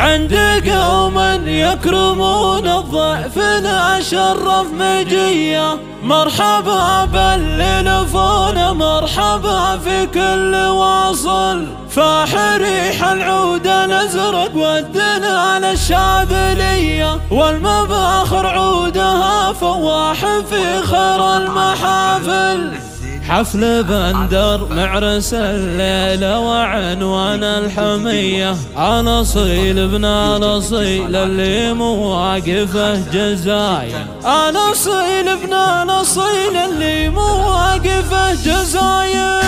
عند قوم يكرمون الضيف لا شرف مجيه، مرحبا بالليلفون مرحبا في كل واصل، فاح ريح العود الازرق والدلال الشاذليه، والمباخر عودها فواح في خير المحافل. حفل بندر معرس الليلة وعنوان الحمية، الأصيل ابن الأصيل اللي مواقفه جزايا، الأصيل ابن الأصيل اللي مواقفه جزايا.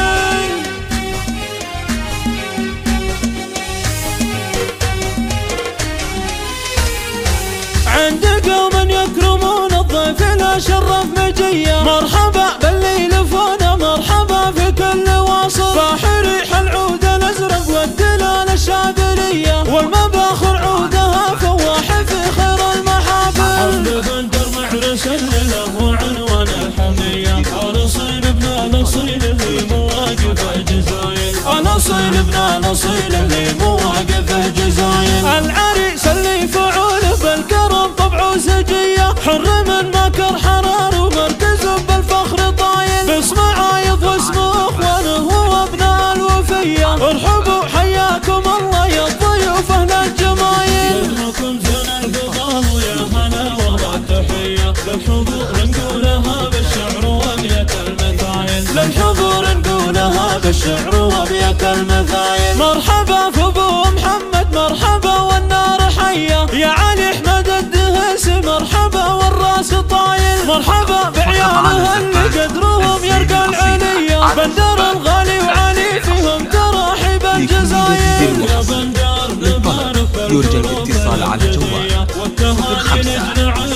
عند قوم يكرمون الضيف لا شرف مجيه، مرحبا بالليلفون مرحبا في كل واصل، فاح ريح العود الازرق والدلال الشاذليه، والمباخر عودها فواح في خير المحافل. حفل بندر معرس الليله وعنوان الحميه، الاصيل ابن الاصيل اللي مواقفه جزايل، الاصيل ابن الاصيل اللي مواقفه جزايل. العريس اللي فعول بالكرم طبعه سجيه، حر من مكر حرار ومركز بالفخر طايل، باسم عايض واسم اخوانه وابناء الوفيه، ارحبوا حياكم الله يا الضيوف اهل الجمايل. لكم زين الفضال ويا هلا والتحيه، للحضور نقولها بالشعر وابيات المثايل، للحضور نقولها بالشعر وابيات المثايل. مرحبا في ابو محمد مرحبا والنار حيه، يا علي احمد الدهس مرحبا والراس طايل، مرحبا بعيالها اللي قدرهم يرقى العليا، بندر الغالي وعلي فيهم تراحب الجزاير. يا بندر نبارك يرجى الاتصال على الجوال 05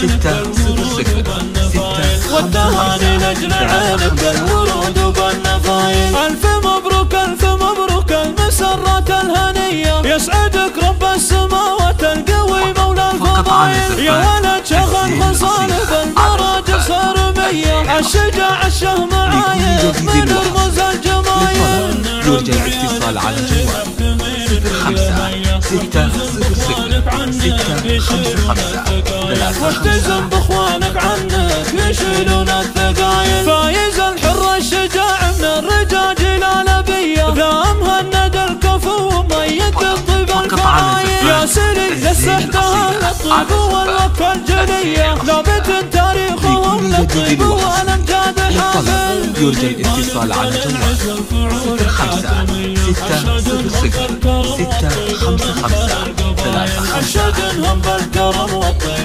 6 والتهاني نجل عينك بالورود وبالنفايل. الف مبروك الف مبروك المسرات الهنيه، يسعدك رب السماوات القوي مولى الفضايل، يا ولد شغل خصال بالمراجل صارميه، الشجاع الشهم عايض من رموز الجمايل. يرجى الاتصال على الجوال 05 6 واحتزم باخوانك عنك يشيلون الثقايل، فايز الحر الشجاع من الرجاجيل الابيه، ذا مهند الكفو وميت الطيب الفعايل، يا سري لسحتها للطيب والوقفه الجليه، ثابت تاريخهم للطيب والامجاد حافل. يرجى الاتصال على الجوال 05 6 0 6 5 5 3 5. ارشدهم بالكرم والطيب